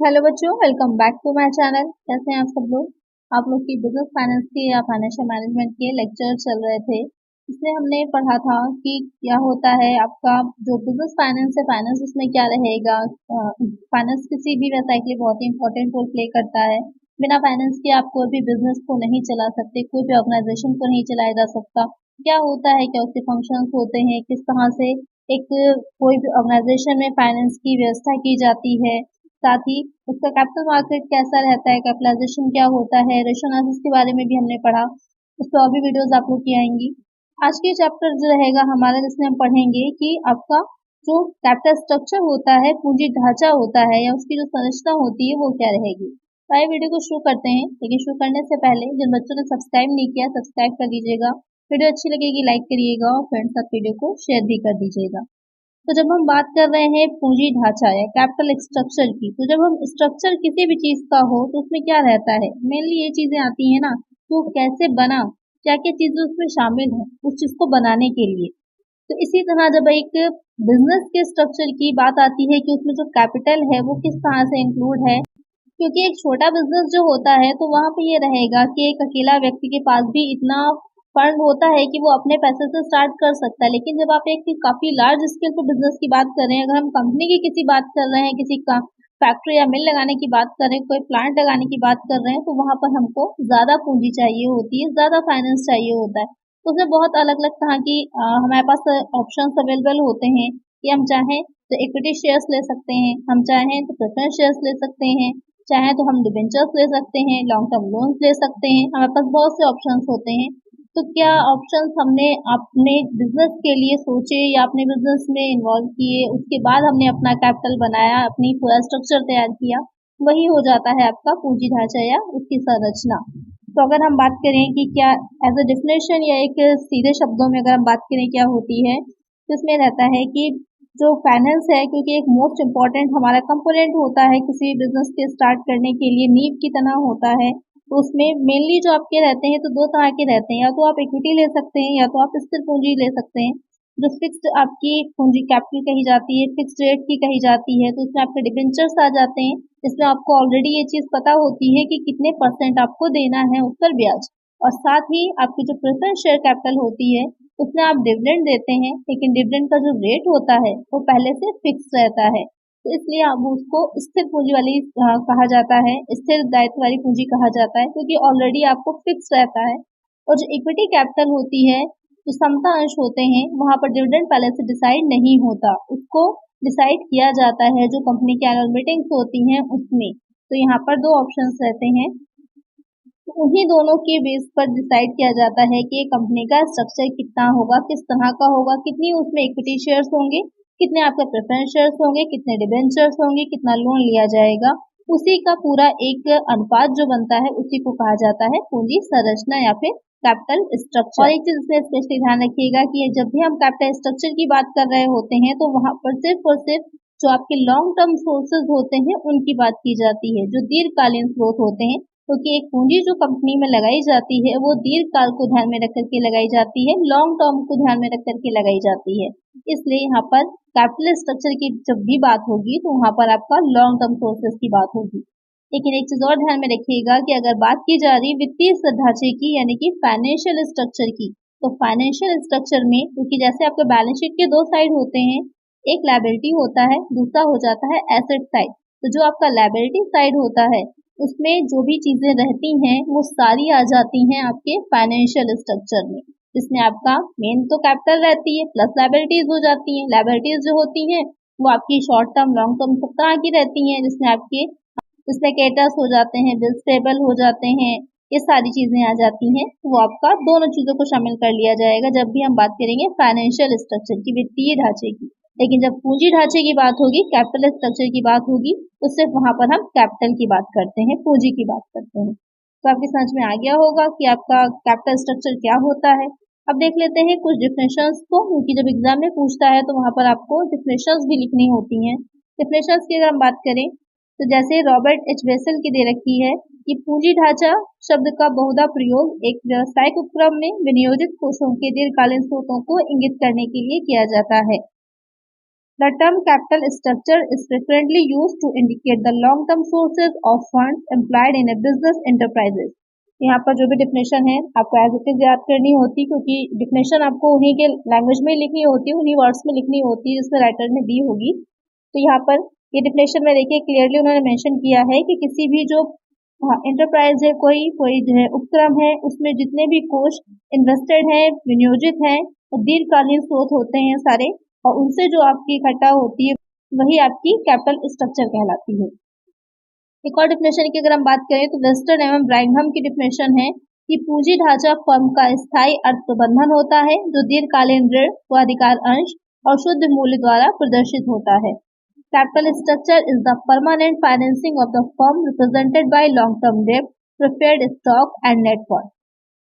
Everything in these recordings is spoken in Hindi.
हेलो बच्चों, welcome back to my channel. कैसे हैं आप सब लोग। आप लोग की बिजनेस फाइनेंस के या फाइनेंशियल मैनेजमेंट के लेक्चर चल रहे थे। इसमें हमने पढ़ा था कि क्या होता है आपका जो बिजनेस फाइनेंस है, फाइनेंस उसमें क्या रहेगा। फाइनेंस किसी भी व्यवसाय के लिए बहुत ही इंपॉर्टेंट रोल प्ले करता है। बिना फाइनेंस के आप कोई भी बिजनेस को नहीं चला सकते, कोई भी ऑर्गेनाइजेशन को नहीं चलाया जा सकता। क्या होता है, क्या उसके फंक्शंस होते हैं, किस तरह से एक कोई भी ऑर्गेनाइजेशन में फाइनेंस की व्यवस्था की जाती है। साथ ही उसका कैपिटल मार्केट कैसा रहता है, कैपिटलाइजेशन क्या होता है, रेशो एनालिसिस के बारे में भी हमने पढ़ा। उस पर और भी वीडियोस आप लोग की आएंगी। आज के चैप्टर जो रहेगा हमारा, जिसमें हम पढ़ेंगे कि आपका जो कैपिटल स्ट्रक्चर होता है, पूंजी ढांचा होता है या उसकी जो संरचना होती है वो क्या रहेगी। तो आइए वीडियो को शुरू करते हैं। लेकिन शुरू करने से पहले जिन बच्चों ने सब्सक्राइब नहीं किया, सब्सक्राइब कर दीजिएगा। वीडियो अच्छी लगेगी लाइक करिएगा और फ्रेंड्स साथ वीडियो को शेयर भी कर दीजिएगा। तो जब हम बात कर रहे हैं पूंजी ढांचा या कैपिटल स्ट्रक्चर की, तो जब हम स्ट्रक्चर किसी भी चीज का हो तो उसमें क्या रहता है, मेनली ये चीजें आती है ना। तो कैसे बना, क्या क्या चीजें उसमें शामिल है उस चीज को बनाने के लिए। तो इसी तरह जब एक बिजनेस के स्ट्रक्चर की बात आती है कि उसमें जो कैपिटल है वो किस तरह से इंक्लूड है। क्योंकि एक छोटा बिजनेस जो होता है तो वहां पे ये रहेगा कि एक अकेला व्यक्ति के पास भी इतना फंड होता है कि वो अपने पैसे से स्टार्ट कर सकता है। लेकिन जब आप एक काफी लार्ज स्केल पर बिजनेस की बात कर रहे हैं, अगर हम कंपनी की किसी बात कर रहे हैं, किसी का फैक्ट्री या मिल लगाने की बात कर रहे हैं, कोई प्लांट लगाने की बात कर रहे हैं, तो वहां पर हमको ज्यादा पूंजी चाहिए होती है, ज्यादा फाइनेंस चाहिए होता है। तो उसमें बहुत अलग अलग तरह की हमारे पास ऑप्शंस अवेलेबल होते हैं कि हम चाहें तो इक्विटी शेयर्स ले सकते हैं, हम चाहें तो प्रेफरेंस शेयर्स ले सकते हैं, चाहे तो हम डिबेंचर्स ले सकते हैं, लॉन्ग टर्म लोन्स ले सकते हैं। हमारे पास बहुत से ऑप्शंस होते हैं। तो क्या ऑप्शंस हमने अपने बिजनेस के लिए सोचे या अपने बिजनेस में इन्वॉल्व किए, उसके बाद हमने अपना कैपिटल बनाया, अपनी पूरा स्ट्रक्चर तैयार किया, वही हो जाता है आपका पूंजी ढांचा या उसकी संरचना। तो अगर हम बात करें कि क्या एज अ डिफिनेशन या एक सीधे शब्दों में अगर हम बात करें क्या होती है, तो इसमें रहता है कि जो फाइनेंस है, क्योंकि एक मोस्ट इम्पॉर्टेंट हमारा कंपोनेंट होता है किसी बिजनेस के स्टार्ट करने के लिए, नींव की तरह होता है। तो उसमें मेनली जो आपके रहते हैं तो दो तरह के रहते हैं, या तो आप इक्विटी ले सकते हैं या तो आप स्थिर पूंजी ले सकते हैं। जो फिक्स्ड आपकी पूंजी कैपिटल कही जाती है, फिक्स्ड रेट की कही जाती है, तो उसमें आपके डिबेंचर्स आ जाते हैं। इसमें आपको ऑलरेडी ये चीज पता होती है कि कितने परसेंट आपको देना है उस पर ब्याज। और साथ ही आपकी जो प्रेफरेंस शेयर कैपिटल होती है उसमें आप डिविडेंड देते हैं, लेकिन डिविडेंड का जो रेट होता है वो पहले से फिक्स रहता है। तो इसलिए अब उसको स्थिर पूंजी वाली कहा जाता है, स्थिर दायित्व वाली पूंजी कहा जाता है, क्योंकि ऑलरेडी आपको फिक्स रहता है। और जो इक्विटी कैपिटल होती है, जो समता अंश होते हैं, वहां पर डिविडेंड पहले से डिसाइड नहीं होता, उसको डिसाइड किया जाता है जो कंपनी की एनुअल मीटिंग्स होती हैं उसमें। तो यहाँ पर दो ऑप्शंस रहते हैं, तो उन्हीं दोनों के बेस पर डिसाइड किया जाता है कि कंपनी का स्ट्रक्चर कितना होगा, किस तरह का होगा, कितनी उसमें इक्विटी शेयर्स होंगे, कितने आपके प्रेफरेंस शेयर्स होंगे, कितने डिबेंचर्स होंगे, कितना लोन लिया जाएगा। उसी का पूरा एक अनुपात जो बनता है उसी को कहा जाता है पूंजी संरचना या फिर कैपिटल स्ट्रक्चर। और एक चीज इसमें स्पेशली ध्यान रखिएगा कि जब भी हम कैपिटल स्ट्रक्चर की बात कर रहे होते हैं तो वहां पर सिर्फ और सिर्फ जो आपके लॉन्ग टर्म सोर्सेज होते हैं उनकी बात की जाती है, जो दीर्घकालीन स्रोत होते हैं। क्योंकि एक पूंजी जो कंपनी में लगाई जाती है वो दीर्घकाल को ध्यान में रख करके लगाई जाती है, लॉन्ग टर्म को ध्यान में रख करके लगाई जाती है। इसलिए यहाँ पर कैपिटल स्ट्रक्चर की जब भी बात होगी तो वहां पर आपका लॉन्ग टर्म सोर्सेज की बात होगी। लेकिन एक चीज और ध्यान में रखिएगा कि अगर बात की जा रही वित्तीय ढांचे की यानी कि फाइनेंशियल स्ट्रक्चर की, तो फाइनेंशियल स्ट्रक्चर में क्योंकि जैसे आपके बैलेंस शीट के दो साइड होते हैं, एक लायबिलिटी होता है, दूसरा हो जाता है एसेट साइड। तो जो आपका लायबिलिटी साइड होता है उसमें जो भी चीजें रहती हैं वो सारी आ जाती हैं आपके फाइनेंशियल स्ट्रक्चर में, जिसमें आपका मेन तो कैपिटल रहती है प्लस लायबिलिटीज हो जाती हैं। लायबिलिटीज जो होती हैं वो आपकी शॉर्ट टर्म लॉन्ग टर्म सब तरह की रहती हैं, जिसमें क्रेडिटर्स हो जाते हैं, बिल्स पेबल हो जाते हैं, ये सारी चीजें आ जाती हैं। वो आपका दोनों चीजों को शामिल कर लिया जाएगा जब भी हम बात करेंगे फाइनेंशियल स्ट्रक्चर की, वित्तीय ढांचे की। लेकिन जब पूंजी ढांचे की बात होगी, कैपिटल स्ट्रक्चर की बात होगी, तो सिर्फ वहां पर हम कैपिटल की बात करते हैं, पूंजी की बात करते हैं। तो आपकी समझ में आ गया होगा कि आपका कैपिटल स्ट्रक्चर क्या होता है। अब देख लेते हैं कुछ डिफिनेशंस को, क्योंकि जब एग्जाम में पूछता है तो वहां पर आपको डिफिनेशंस भी लिखनी होती हैं। डिफिनेशंस की अगर हम बात करें तो जैसे रॉबर्ट एच बेसल की दे रखी है कि पूंजी ढांचा शब्द का बहुधा प्रयोग एक व्यवसायिक उपक्रम में विनियोजित कोषों के दीर्घकालीन स्रोतों को इंगित करने के लिए किया जाता है। The term capital structure is frequently used to indicate the long-term sources of funds employed in a business enterprises. यहाँ पर जो भी डिफिनेशन है आपको एज इट इज याद करनी होती, क्योंकि डिफिनेशन आपको उन्हीं के लैंग्वेज में लिखनी होती है, उन्हीं वर्ड्स में लिखनी होती है जिसमें राइटर ने दी होगी। तो यहाँ पर ये डिफिनेशन में देखिए क्लियरली उन्होंने मेंशन किया है कि किसी भी जो एंटरप्राइज है, कोई जो है उपक्रम है, उसमें जितने भी कोष इन्वेस्टेड हैं, विनियोजित हैं, दीर्घकालीन स्रोत होते हैं सारे, और उनसे जो आपकी इकट्ठा होती है वही आपकी कैपिटल स्ट्रक्चर कहलाती है। एक और डिफिनेशन की अगर हम बात करें तो वेस्टर्न एवं ब्राइंघम की डिफिनेशन है कि पूंजी ढांचा फर्म का स्थायी अर्थ प्रबंधन होता है जो दीर्घकालीन ऋण व अधिकार अंश और शुद्ध मूल्य द्वारा प्रदर्शित होता है। Capital structure is the permanent financing of the firm represented by long-term debt, preferred stock and net worth.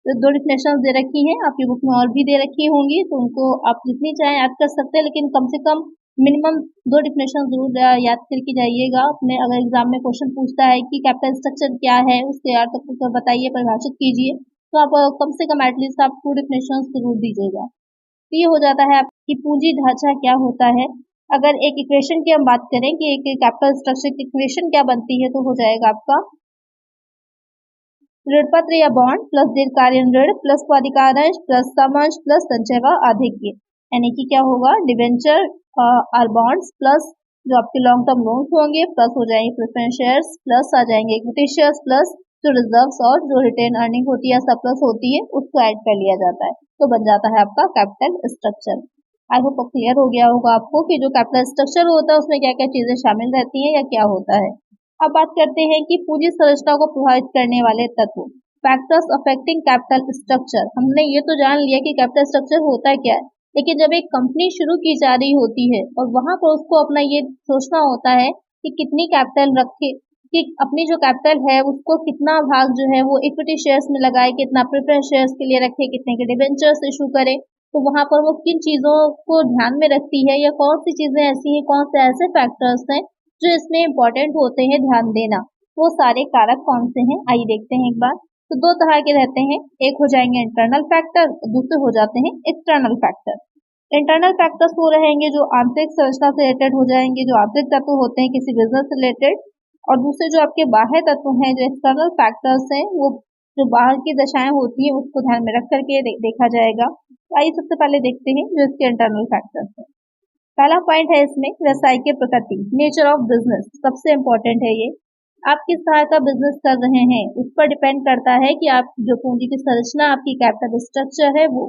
तो दो डिफिनेशन दे रखी हैं, आपकी बुक में और भी दे रखी होंगी, तो उनको आप जितनी चाहें याद कर सकते हैं, लेकिन कम से कम मिनिमम दो डिफिनेशन जरूर याद करके जाइएगा। अपने अगर एग्जाम में क्वेश्चन पूछता है कि कैपिटल स्ट्रक्चर क्या है, उसके अर्थ को बताइए, परिभाषित कीजिए, तो आप कम से कम एटलीस्ट आप टू डिफिनेशन जरूर दीजिएगा। तो ये हो जाता है आपकी पूंजी ढांचा क्या होता है। अगर एक इक्वेशन की हम बात करें कि एक कैपिटल स्ट्रक्चर की इक्वेशन क्या बनती है, तो हो जाएगा आपका ऋण पत्र या बॉन्ड प्लस दीर्घकालीन ऋण प्लस स्वाधिकार अंश प्लस समअंश प्लस संचय व आधिक्य, यानी कि क्या होगा, डिवेंचर और बॉन्ड्स प्लस जो आपके लॉन्ग टर्म लोन्स होंगे प्लस हो जाएंगे प्रेफरेंस शेयर्स प्लस आ जाएंगे इक्विटी शेयर्स प्लस जो रिजर्व्स और जो रिटेन अर्निंग होती है सरप्लस होती है उसको ऐड कर लिया जाता है, तो बन जाता है आपका capital structure. I hope clear हो गया होगा आपको कि जो कैपिटल स्ट्रक्चर होता है उसमें क्या क्या चीजें शामिल रहती हैं या क्या होता है। अब बात करते हैं कि पूंजी संरचना को प्रभावित करने वाले तत्व, फैक्टर्स अफेक्टिंग कैपिटल स्ट्रक्चर। हमने ये तो जान लिया कि कैपिटल स्ट्रक्चर होता क्या है, लेकिन जब एक कंपनी शुरू की जा रही होती है और वहां पर उसको अपना ये सोचना होता है कि कितनी कैपिटल रखे, कि अपनी जो कैपिटल है उसको कितना भाग जो है वो इक्विटी शेयर्स में लगाए, कितना प्रेफरेंस शेयर्स के लिए रखे, कितने के डिबेंचर्स इशू करे, तो वहां पर वो किन चीजों को ध्यान में रखती है या कौन सी चीजें ऐसी हैं, कौन से ऐसे फैक्टर्स हैं जो इसमें इम्पोर्टेंट होते हैं ध्यान देना, वो सारे कारक कौन से हैं आइए देखते हैं एक बार। तो दो तरह के रहते हैं, एक हो जाएंगे इंटरनल फैक्टर, दूसरे हो जाते हैं एक्सटर्नल फैक्टर। इंटरनल फैक्टर्स वो रहेंगे जो आंतरिक संरचना से रिलेटेड हो जाएंगे, जो आंतरिक तत्व होते हैं किसी बिजनेस से रिलेटेड, और दूसरे जो आपके बाह्य तत्व हैं जो एक्सटर्नल फैक्टर्स हैं वो जो बाहर की दशाएं होती हैं उसको ध्यान में रख करके देखा जाएगा। तो आइए सबसे पहले देखते हैं जो इसके इंटरनल फैक्टर्स हैं। पहला पॉइंट है इसमें व्यवसाय की प्रकृति, नेचर ऑफ बिजनेस, सबसे इम्पोर्टेंट है ये। आप किस तरह का बिजनेस कर रहे हैं उस पर डिपेंड करता है कि आप जो पूंजी की संरचना आपकी कैपिटल स्ट्रक्चर है वो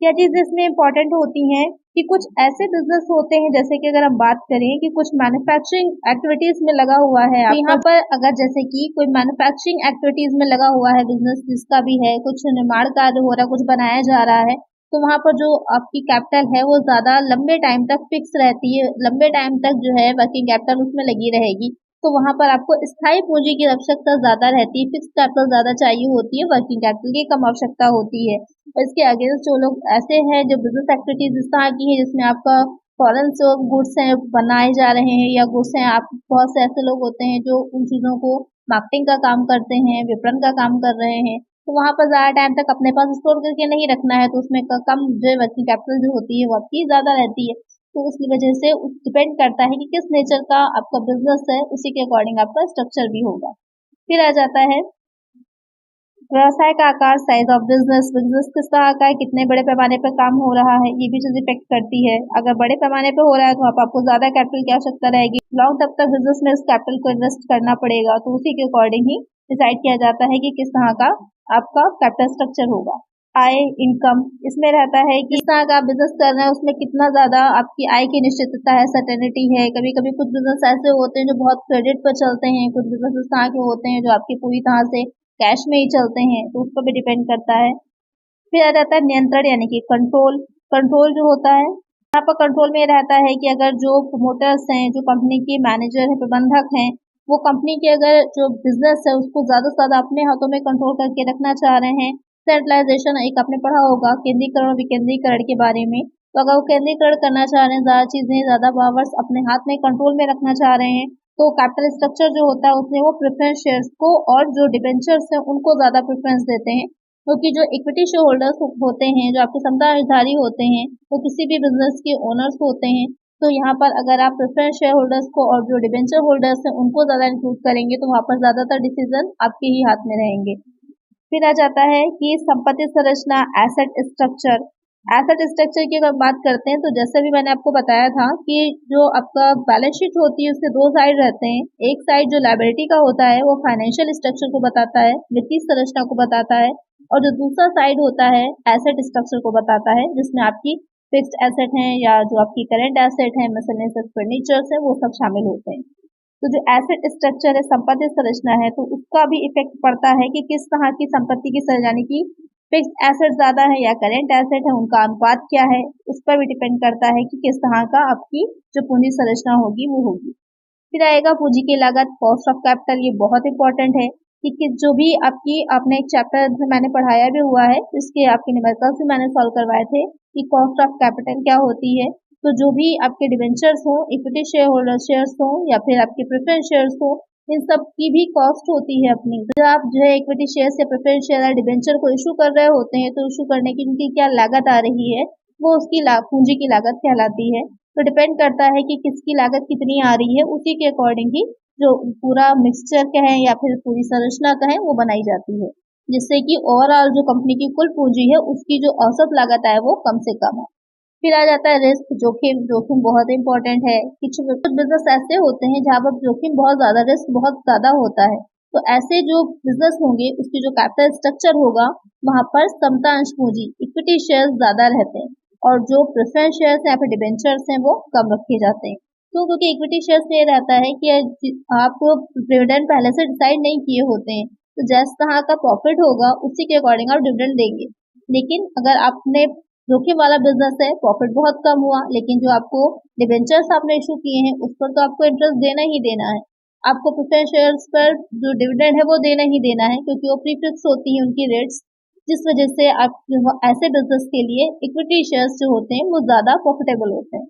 क्या चीजें इसमें इम्पोर्टेंट होती हैं कि कुछ ऐसे बिजनेस होते हैं, जैसे कि अगर हम बात करें कि कुछ मैन्युफैक्चरिंग एक्टिविटीज में लगा हुआ है, तो यहाँ पर अगर जैसे कि कोई मैन्युफैक्चरिंग एक्टिविटीज में लगा हुआ है बिजनेस जिसका भी है, कुछ निर्माण कार्य हो रहा है, कुछ बनाया जा रहा है, तो वहां पर जो आपकी कैपिटल है वो ज्यादा लंबे टाइम तक फिक्स रहती है, लंबे टाइम तक जो है वर्किंग कैपिटल उसमें लगी रहेगी, तो वहां पर आपको स्थायी पूंजी की आवश्यकता ज्यादा रहती है, फिक्स कैपिटल ज्यादा चाहिए होती है, वर्किंग कैपिटल की कम आवश्यकता होती है। और इसके अगेंस्ट जो लोग ऐसे हैं जो बिजनेस एक्टिविटीज इस तरह की है जिसमें आपका फॉरेन से गुड्स हैं बनाए जा रहे हैं या गुड्स हैं, आप बहुत से ऐसे लोग होते हैं जो उन चीजों को मार्केटिंग का काम करते हैं, विपणन का काम कर रहे हैं, तो वहां पर ज्यादा टाइम तक अपने पास स्टोर करके नहीं रखना है, तो उसमें कम जो वर्किंग कैपिटल जो होती है वो आपकी ज्यादा रहती है। तो उसकी वजह से डिपेंड करता है कि किस नेचर का आपका बिजनेस है, उसी के अकॉर्डिंग आपका स्ट्रक्चर भी होगा। फिर आ जाता है व्यवसाय का आकार, साइज ऑफ बिजनेस, बिजनेस किस तरह का है, कितने बड़े पैमाने पर काम हो रहा है, ये भी चीज इफेक्ट करती है। अगर बड़े पैमाने पर हो रहा है तो आपको ज्यादा कैपिटल की आवश्यकता रहेगी, लॉन्ग टर्म तक बिजनेस में इस कैपिटल को इन्वेस्ट करना पड़ेगा, तो उसी के अकॉर्डिंग ही डिसाइड किया जाता है कि किस तरह का आपका कैपिटल स्ट्रक्चर होगा। आय, इनकम, इसमें रहता है कि किस तरह का बिजनेस कर रहे हैं उसमें कितना ज्यादा आपकी आय की निश्चितता है, सर्टेनिटी है। कभी कभी कुछ बिजनेस ऐसे होते हैं जो बहुत क्रेडिट पर चलते हैं, कुछ बिजनेस इस तरह के होते हैं जो आपकी पूरी तरह से कैश में ही चलते हैं, तो उस पर भी डिपेंड करता है। फिर आ जाता है नियंत्रण यानी कि कंट्रोल। कंट्रोल जो होता है यहाँ पर कंट्रोल में रहता है कि अगर जो प्रमोटर्स हैं, जो कंपनी के मैनेजर है, प्रबंधक हैं, वो कंपनी के अगर जो बिजनेस है उसको ज्यादा से ज्यादा अपने हाथों में कंट्रोल करके रखना चाह रहे हैं। सेंट्रलाइजेशन एक आपने पढ़ा होगा केंद्रीकरण विकेंद्रीकरण के बारे में, तो अगर वो केंद्रीकरण करना चाह रहे हैं, ज्यादा चीजें ज्यादा पावर्स अपने हाथ में कंट्रोल में रखना चाह रहे हैं, तो कैपिटल स्ट्रक्चर जो होता है उसमें वो प्रेफरेंस शेयर्स को और जो डिबेंचर्स हैं उनको ज्यादा प्रेफरेंस देते हैं, क्योंकि जो इक्विटी शेयर होल्डर्स होते हैं, जो आपके समझदारी होते हैं, वो किसी भी बिजनेस के ओनर्स होते हैं, तो यहाँ पर अगर आप प्रेफरेंस शेयर होल्डर्स को और जो डिबेंचर होल्डर्स हैं उनको ज़्यादा इंक्लूड करेंगे तो वहाँ पर ज़्यादातर डिसीजन आपके ही हाथ में रहेंगे। फिर आ जाता है कि संपत्ति संरचना, एसेट स्ट्रक्चर। एसेट स्ट्रक्चर की अगर बात करते हैं तो जैसे भी मैंने आपको बताया था कि जो आपका बैलेंस शीट होती है उसके दो साइड रहते हैं। एक साइड जो लायबिलिटी का होता है वो फाइनेंशियल स्ट्रक्चर को बताता है, वित्तीय संरचना को बताता है, और जो दूसरा साइड होता है एसेट स्ट्रक्चर को बताता है, जिसमें आपकी फिक्स्ड एसेट है या जो आपकी करंट एसेट है, मिसलेनियस एक्सपेंडिचर्स है, वो सब शामिल होते हैं। तो जो एसेट स्ट्रक्चर है, संपत्ति संरचना है, तो उसका भी इफेक्ट पड़ता है कि किस तरह की संपत्ति की यानी कि फिक्स्ड एसेट ज्यादा है या करेंट एसेट है, उनका अनुपात क्या है, उस पर भी डिपेंड करता है कि किस तरह का आपकी जो पूंजी संरचना होगी वो होगी। फिर आएगा पूंजी की लागत, कॉस्ट ऑफ कैपिटल। ये बहुत इंपॉर्टेंट है कि जो भी आपकी आपने एक चैप्टर में मैंने पढ़ाया भी हुआ है, इसके आपके न्यूमेरिकल्स भी मैंने सॉल्व करवाए थे कि कॉस्ट ऑफ कैपिटल क्या होती है। तो जो भी आपके डिवेंचर्स हो, इक्विटी शेयर होल्डर शेयर्स हो या फिर आपके प्रेफरेंस शेयर्स हो, इन सब की भी कॉस्ट होती है अपनी। तो आप जो है इक्विटी शेयर्स या प्रेफरेंस शेयर या डिवेंचर को इशू कर रहे होते हैं तो इशू करने की उनकी क्या लागत आ रही है, वो उसकी पूंजी की लागत कहलाती है। तो डिपेंड करता है कि किसकी लागत कितनी आ रही है, उसी के अकॉर्डिंग ही जो पूरा मिक्सचर कहें या फिर पूरी संरचना कहें वो बनाई जाती है, जिससे कि ओवरऑल जो कंपनी की कुल पूंजी है उसकी जो औसत लागत है वो कम से कम है। फिर आ जाता है रिस्क, जोखिम। जोखिम बहुत इंपॉर्टेंट है। कुछ बिजनेस ऐसे होते हैं जहाँ पर जोखिम बहुत ज्यादा, रिस्क बहुत ज्यादा होता है। तो ऐसे जो बिजनेस होंगे उसकी जो कैपिटल स्ट्रक्चर होगा वहां पर समता अंश पूंजी, इक्विटी शेयर्स ज्यादा रहते हैं, और जो प्रेफरेंस शेयर्स या फिर डिबेंचर्स हैं वो कम रखे जाते हैं। तो क्योंकि इक्विटी शेयर्स में ये रहता है कि आपको डिविडेंड पहले से डिसाइड नहीं किए होते हैं, तो जिस तरह का प्रॉफिट होगा उसी के अकॉर्डिंग आप डिविडेंड देंगे। लेकिन अगर आपने जोखिम वाला बिजनेस है, प्रॉफिट बहुत कम हुआ, लेकिन जो आपको डिबेंचर्स आपने इशू किए हैं उस पर तो आपको इंटरेस्ट देना ही देना है। आपको प्रेफरेंस शेयर्स पर जो डिविडेंड है वो देना ही देना है, क्योंकि वो प्रीफिक्स होती है उनकी रेट्स, जिस वजह से आप ऐसे बिजनेस के लिए इक्विटी शेयर्स जो होते हैं वो ज्यादा प्रॉफिटेबल होते हैं।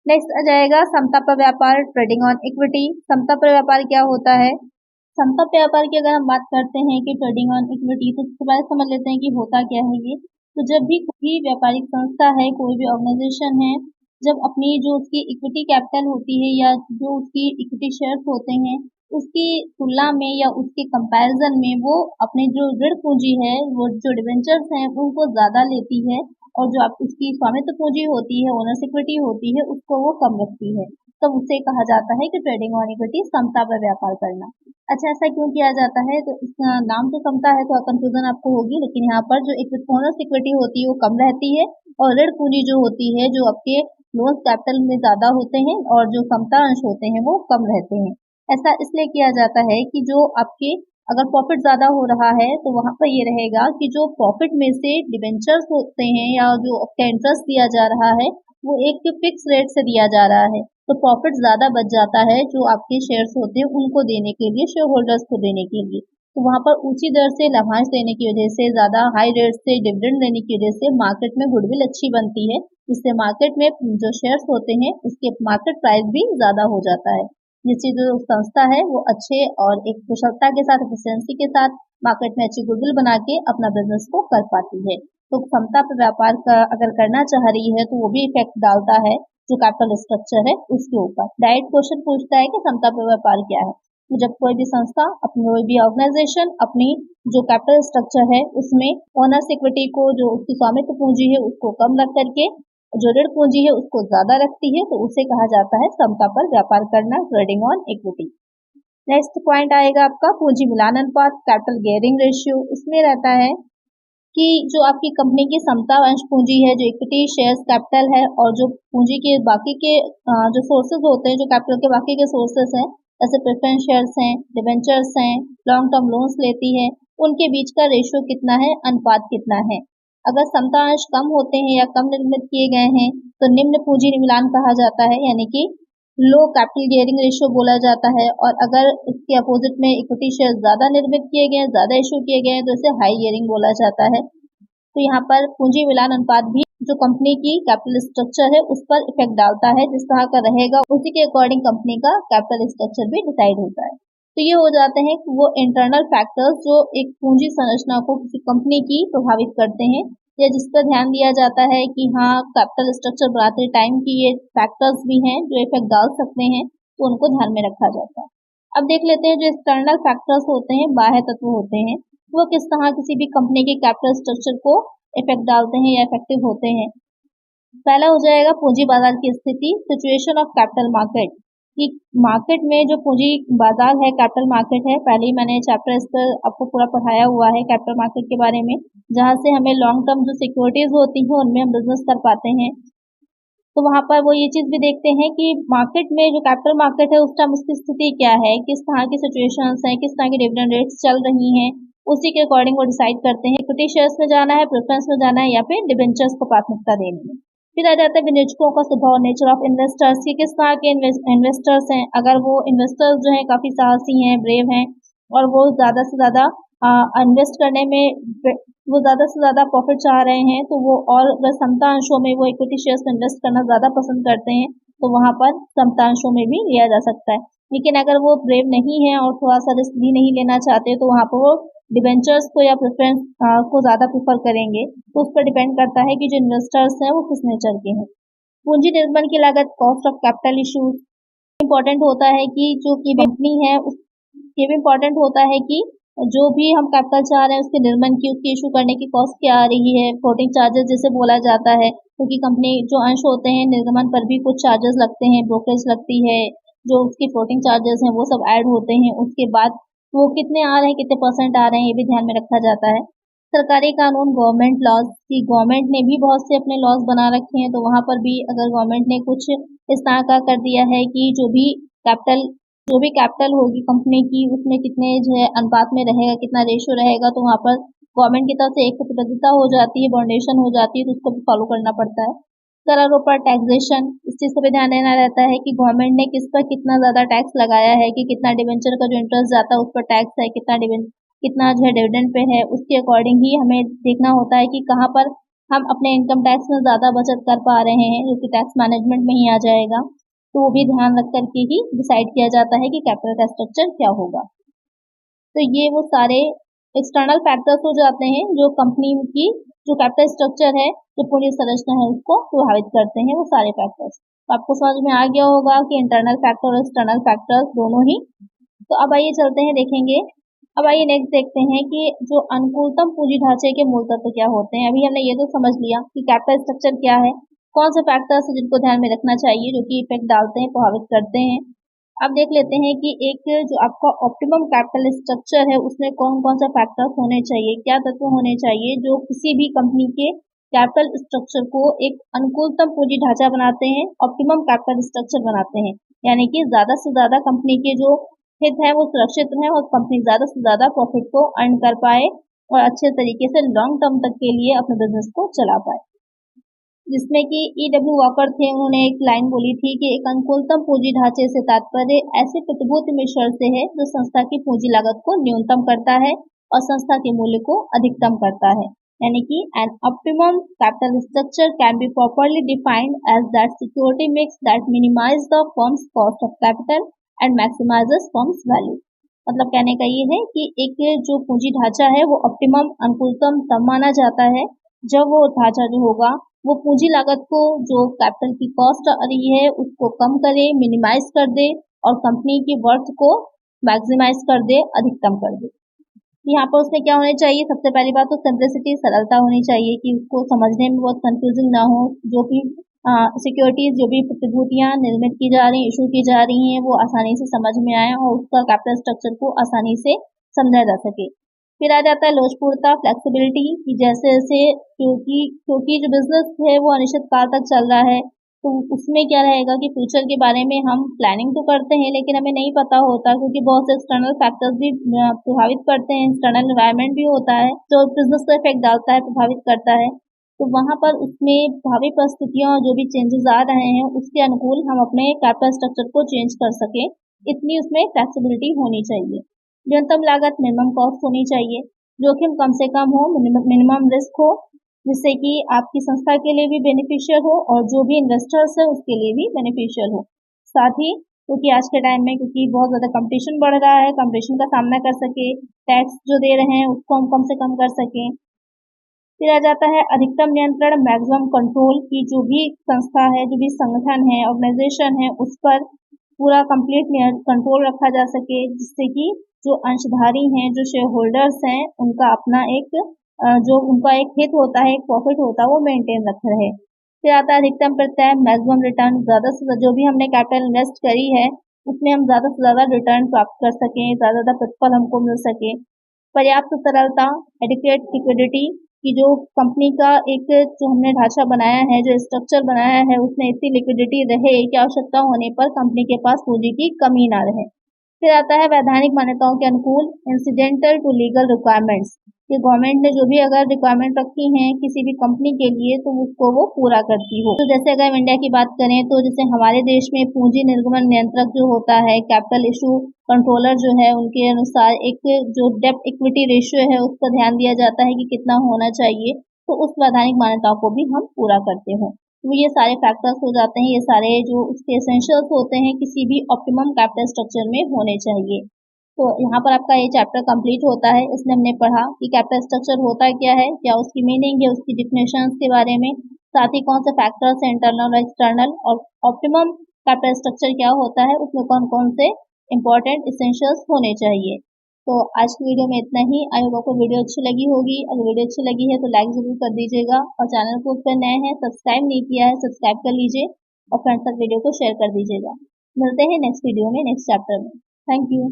नेक्स्ट आ जाएगा समता पर व्यापार, ट्रेडिंग ऑन इक्विटी। समता पर व्यापार क्या होता है? समता पर व्यापार की अगर हम बात करते हैं कि ट्रेडिंग ऑन इक्विटी, तो सबसे पहले समझ लेते हैं कि होता क्या है ये। तो जब भी कोई व्यापारिक संस्था है, कोई भी ऑर्गेनाइजेशन है, जब अपनी जो उसकी इक्विटी कैपिटल होती है या जो उसकी इक्विटी शेयर्स होते हैं उसकी तुलना में या उसके कंपैरिजन में वो अपने जो ऋण पूंजी है, वो जो डिवेंचर्स हैं उनको ज्यादा लेती है, और जो आप उसकी स्वामित्व पूंजी होती है, ओनर्स इक्विटी होती है, उसको वो कम रखती है। तब उसे कहा जाता है कि ट्रेडिंग ऑन इक्विटी, समता पर व्यापार करना। अच्छा, ऐसा क्यों किया जाता है? तो इसका नाम तो समता है तो कंफ्यूजन आपको होगी, लेकिन यहाँ पर जो ओनर्स इक्विटी होती है वो कम रहती है, और ऋण पूंजी जो होती है, जो आपके लोन कैपिटल में ज्यादा होते हैं और जो समता अंश होते हैं वो कम रहते हैं। ऐसा इसलिए किया जाता है कि जो आपके अगर प्रॉफिट ज्यादा हो रहा है तो वहां पर ये रहेगा कि जो प्रॉफिट में से डिबेंचर्स होते हैं या जो आपका इंटरेस्ट दिया जा रहा है वो एक फिक्स रेट से दिया जा रहा है, तो प्रॉफिट ज्यादा बच जाता है जो आपके शेयर्स होते हैं उनको देने के लिए, शेयर होल्डर्स को देने के लिए। तो वहां पर ऊंची दर से लाभांश देने की वजह से, ज्यादा हाई रेट से डिविडेंड देने की वजह से मार्केट में गुडविल अच्छी बनती है, जिससे मार्केट में जो शेयर्स होते हैं उसके मार्केट प्राइस भी ज्यादा हो जाता है, जिससे जो संस्था है वो अच्छे और एक कुशलता के साथ, एफिशिएंसी के साथ मार्केट में अच्छी गुडविल बना के अपना बिजनेस को कर पाती है। तो क्षमता पर व्यापार का अगर करना चाह रही है तो वो भी इफेक्ट डालता है जो कैपिटल स्ट्रक्चर है उसके ऊपर। डायरेक्ट क्वेश्चन पूछता है कि क्षमता पर व्यापार क्या है। तो जब कोई भी संस्था, अपनी कोई भी ऑर्गेनाइजेशन अपनी जो कैपिटल स्ट्रक्चर है उसमें ओनर्स इक्विटी को, जो उसकी स्वामित्व पूंजी है उसको कम रख करके जो ऋण पूंजी है उसको ज्यादा रखती है, तो उसे कहा जाता है समता पर व्यापार करना, trading on equity. Next point आएगा आपका पूंजी मिलान अनुपात, कैपिटल गियरिंग रेशियो। इसमें रहता है कि जो आपकी कंपनी की समता अंश पूंजी है, जो इक्विटी शेयर्स कैपिटल है, और जो पूंजी के बाकी के जो सोर्सेज होते हैं, जो कैपिटल के बाकी के सोर्सेज हैं, जैसे प्रेफरेंस शेयर्स हैं, डिवेंचर्स हैं, लॉन्ग टर्म लोन्स लेती है, उनके बीच का रेशियो कितना है, अनुपात कितना है। अगर समता अंश कम होते हैं या कम निर्मित किए गए हैं तो निम्न पूंजी मिलान कहा जाता है, यानी कि लो कैपिटल गियरिंग रेशियो बोला जाता है। और अगर इसके अपोजिट में इक्विटी शेयर ज्यादा निर्मित किए गए, ज्यादा इशू किए गए, तो इसे हाई गियरिंग बोला जाता है। तो यहाँ पर पूंजी मिलान अनुपात भी जो कंपनी की कैपिटल स्ट्रक्चर है उस पर इफेक्ट डालता है, जिस तरह का रहेगा उसी के अकॉर्डिंग कंपनी का कैपिटल स्ट्रक्चर भी डिसाइड होता है। तो ये हो जाते हैं वो इंटरनल फैक्टर्स जो एक पूंजी संरचना को किसी कंपनी की प्रभावित करते हैं, या जिस पर ध्यान दिया जाता है कि हाँ कैपिटल स्ट्रक्चर बनाते टाइम की ये फैक्टर्स भी हैं जो इफेक्ट डाल सकते हैं, तो उनको ध्यान में रखा जाता है। अब देख लेते हैं जो एक्सटर्नल फैक्टर्स होते हैं, बाह्य तत्व होते हैं, वो किस तरह किसी भी कंपनी के कैपिटल स्ट्रक्चर को इफेक्ट डालते हैं या इफेक्टिव होते हैं। पहला हो जाएगा पूंजी बाजार की स्थिति, सिचुएशन ऑफ कैपिटल मार्केट, कि मार्केट में जो पूंजी बाजार है, कैपिटल मार्केट है, पहले ही मैंने चैप्टर इस पर आपको पूरा पढ़ाया हुआ है कैपिटल मार्केट के बारे में, जहां से हमें लॉन्ग टर्म जो सिक्योरिटीज होती हैं उनमें हम बिजनेस कर पाते हैं। तो वहां पर वो ये चीज भी देखते हैं कि मार्केट में जो कैपिटल मार्केट है उस टाइम उसकी स्थिति क्या है, किस तरह की सिचुएशंस हैं, किस तरह की डिविडेंड रेट्स चल रही हैं, उसी के अकॉर्डिंग वो डिसाइड करते हैं इक्विटी शेयर्स में जाना है, प्रेफरेंस में जाना है, या फिर डिबेंचर्स को प्राथमिकता देनी है। फिर आ जाता है विनियोजकों का स्वभाव, नेचर ऑफ इन्वेस्टर्स, की किस तरह के इन्वेस्टर्स हैं। अगर वो इन्वेस्टर्स जो है काफी साहसी हैं, ब्रेव हैं, और वो ज्यादा से ज्यादा इन्वेस्ट करने में वो ज्यादा से ज्यादा प्रॉफिट चाह रहे हैं, तो वो और अगर समतांशों में वो इक्विटी शेयर्स में इन्वेस्ट करना ज्यादा पसंद करते हैं, तो वहां पर समतांशों में भी लिया जा सकता है। लेकिन अगर वो ब्रेव नहीं है और थोड़ा सा रिस्क भी नहीं लेना चाहते, तो वहां पर वो डिबेंचर्स को या प्रेफरेंस को ज्यादा प्रेफर करेंगे। तो उस पर डिपेंड करता है कि जो इन्वेस्टर्स हैं वो किस नेचर के हैं। पूंजी निर्माण की लागत, cost of capital issues, important होता है कि जो की कंपनी है ये भी इम्पोर्टेंट होता है कि जो भी हम कैपिटल चाह रहे हैं उसके निर्माण की, उसकी इशू करने की कॉस्ट क्या आ रही है, फ्लोटिंग चार्जेस जिसे बोला जाता है, क्योंकि कंपनी जो अंश होते हैं निर्गमन पर भी कुछ चार्जेस लगते हैं, ब्रोकरेज लगती है, जो उसके फ्लोटिंग चार्जेस हैं वो सब ऐड होते हैं। उसके बाद वो कितने आ रहे हैं, कितने परसेंट आ रहे हैं, ये भी ध्यान में रखा जाता है। सरकारी कानून, गवर्नमेंट लॉज, की गवर्नमेंट ने भी बहुत से अपने लॉज बना रखे हैं, तो वहां पर भी अगर गवर्नमेंट ने कुछ इस तरह का कर दिया है कि जो भी कैपिटल होगी कंपनी की उसमें कितने जो है अनुपात में रहेगा, कितना रेशियो रहेगा, तो वहां पर गवर्नमेंट की तरफ से एक प्रतिबद्धता हो जाती है, बाउंडेशन हो जाती है, तो उसको भी फॉलो करना पड़ता है। करारों पर टैक्सेशन, इस चीज का भी ध्यान देना रहता है कि गवर्नमेंट ने किस पर कितना ज्यादा टैक्स लगाया है, कि कितना डिवेंचर का जो इंटरेस्ट जाता है उस पर टैक्स है, कितना जो है डिविडेंड पे है, उसके अकॉर्डिंग ही हमें देखना होता है कि कहाँ पर हम अपने इनकम टैक्स में ज्यादा बचत कर पा रहे हैं, जो कि टैक्स मैनेजमेंट में ही आ जाएगा। तो वो भी ध्यान रख करके ही डिसाइड किया जाता है कि कैपिटल का स्ट्रक्चर क्या होगा। तो ये वो सारे एक्सटर्नल फैक्टर्स हो जाते हैं जो कंपनी की जो कैपिटल स्ट्रक्चर है, जो पूरी संरचना है उसको प्रभावित करते हैं, वो सारे फैक्टर्स। तो आपको समझ में आ गया होगा कि इंटरनल फैक्टर और एक्सटर्नल फैक्टर्स दोनों ही। तो अब आइए चलते हैं देखेंगे। अब आइए नेक्स्ट देखते हैं कि जो अनुकूलतम पूंजी ढांचे के मूल तत्व क्या होते हैं। अभी हमने ये तो समझ लिया कि कैपिटल स्ट्रक्चर क्या है, कौन से फैक्टर्स हैं जिनको ध्यान में रखना चाहिए, जो कि इफेक्ट डालते हैं, प्रभावित करते हैं। अब देख लेते हैं कि एक जो आपका ऑप्टिमम कैपिटल स्ट्रक्चर है उसमें कौन कौन से फैक्टर्स होने चाहिए, क्या तत्व होने चाहिए जो किसी भी कंपनी के कैपिटल स्ट्रक्चर को एक अनुकूलतम पूंजी ढांचा बनाते हैं, ऑप्टिमम कैपिटल स्ट्रक्चर बनाते हैं। यानी कि ज्यादा से ज्यादा कंपनी के जो हित है वो सुरक्षित रहे और कंपनी ज्यादा से ज्यादा प्रॉफिट को अर्न कर पाए और अच्छे तरीके से लॉन्ग टर्म तक के लिए अपने बिजनेस को चला पाए। जिसमें कि E.W. वॉकर थे, उन्होंने एक लाइन बोली थी कि एक अनुकूलतम पूंजी ढांचे से तात्पर्य ऐसे प्रतिभूति मिश्रण से है जो संस्था की पूंजी लागत को न्यूनतम करता है और संस्था के मूल्य को अधिकतम करता है। यानी कि an optimum capital structure can be properly defined as that security mix that minimize the firm's cost of capital and maximizes firm's value। मतलब कहने का ये है कि एक जो पूंजी ढांचा है वो ऑप्टिमम अनुकूलतम तब माना जाता है जब वो ढांचा जो होगा वो पूंजी लागत को, जो कैपिटल की कॉस्ट आ रही है उसको कम करे, मिनिमाइज कर दे और कंपनी की वर्थ को मैक्सिमाइज कर दे, अधिकतम कर दे। यहाँ पर उसमें क्या होना चाहिए, सबसे पहली बात तो सिंप्लिसिटी, सरलता होनी चाहिए कि उसको समझने में बहुत कंफ्यूजिंग ना हो। जो भी सिक्योरिटीज, जो भी प्रतिभूतियां निर्मित की जा रही हैं, इशू की जा रही हैं, वो आसानी से समझ में आए और उसका कैपिटल स्ट्रक्चर को आसानी से समझा जा सके। फिर आ जाता है लोचपूर्णता, फ्लेक्सिबिलिटी, कि जैसे जैसे क्योंकि जो बिजनेस है वो अनिश्चित काल तक चल रहा है, तो उसमें क्या रहेगा कि फ्यूचर के बारे में हम प्लानिंग तो करते हैं लेकिन हमें नहीं पता होता, क्योंकि बहुत से एक्सटर्नल फैक्टर्स भी प्रभावित करते हैं, एक्सटर्नल एनवायरनमेंट भी होता है जो बिजनेस को इफेक्ट डालता है, प्रभावित करता है। तो वहां पर उसमें भावी परिस्थितियों जो भी चेंजेस आ रहे हैं उसके अनुकूल हम अपने कैपिटल स्ट्रक्चर को चेंज कर सके, इतनी उसमें फ्लेक्सिबिलिटी होनी चाहिए। न्यूनतम लागत, मिनिमम कॉस्ट होनी चाहिए। जोखिम कम से कम हो, मिनिमम रिस्क हो, जिससे कि आपकी संस्था के लिए भी बेनिफिशियल हो और जो भी इन्वेस्टर्स है उसके लिए भी बेनिफिशियल हो। साथ ही क्योंकि आज के टाइम में क्योंकि बहुत ज्यादा कंपटीशन बढ़ रहा है, कंपटीशन का सामना कर सके, टैक्स जो दे रहे हैं उसको हम कम से कम कर सकें। फिर आ जाता है अधिकतम नियंत्रण, मैक्सिमम कंट्रोल, की जो भी संस्था है, जो भी संगठन है, ऑर्गेनाइजेशन है, उस पर पूरा कंप्लीट कंट्रोल रखा जा सके, जिससे कि जो अंशधारी हैं, जो शेयर होल्डर्स हैं, उनका अपना एक जो उनका एक हित होता है, एक प्रॉफिट होता है, वो मेंटेन रखा रहे। फिर आता है अधिकतम प्रत्यय, मैक्सिमम रिटर्न, ज्यादा से जो भी हमने कैपिटल इन्वेस्ट करी है उसमें हम ज्यादा से ज्यादा रिटर्न प्राप्त कर सकें, ज्यादा प्रतिफल हमको मिल सके। पर्याप्त तरलता, एडिक्वेट लिक्विडिटी, कि जो कंपनी का एक जो हमने ढांचा बनाया है, जो स्ट्रक्चर बनाया है, उसमें इतनी लिक्विडिटी रहे कि आवश्यकता होने पर कंपनी के पास पूंजी की कमी ना रहे। फिर आता है वैधानिक मान्यताओं के अनुकूल, इंसिडेंटल टू लीगल रिक्वायरमेंट्स, कि गवर्नमेंट ने जो भी अगर रिक्वायरमेंट रखी है किसी भी कंपनी के लिए तो उसको वो पूरा करती हो। तो जैसे अगर हम इंडिया की बात करें तो जैसे हमारे देश में पूंजी निर्गमन नियंत्रक जो होता है, कैपिटल इशू कंट्रोलर जो है, उनके अनुसार एक जो डेब्ट इक्विटी रेशियो है उस पर ध्यान दिया जाता है कि कितना होना चाहिए, तो उस वैधानिक मान्यताओं को भी हम पूरा करते हैं। तो ये सारे फैक्टर्स हो जाते हैं, ये सारे जो उसके एसेंशियल्स होते हैं किसी भी ऑप्टिमम कैपिटल स्ट्रक्चर में होने चाहिए। तो यहाँ पर आपका ये चैप्टर कंप्लीट होता है। इसमें हमने पढ़ा कि कैपिटल स्ट्रक्चर होता क्या है, क्या उसकी मीनिंग है, उसकी डिफिनेशंस के बारे में, साथ ही कौन से फैक्टर्स हैं इंटरनल और एक्सटर्नल, और ऑप्टिमम कैपिटल स्ट्रक्चर क्या होता है, उसमें कौन कौन से इंपॉर्टेंट इसेंशियल्स होने चाहिए। तो आज की वीडियो में इतना ही। आई होप आपको वीडियो अच्छी लगी होगी। अगर वीडियो अच्छी लगी है तो लाइक जरूर कर दीजिएगा, और चैनल को पर नए हैं सब्सक्राइब नहीं किया है सब्सक्राइब कर लीजिए, और फ्रेंड्स तक वीडियो को शेयर कर दीजिएगा। मिलते हैं नेक्स्ट वीडियो में, नेक्स्ट चैप्टर में। Thank you.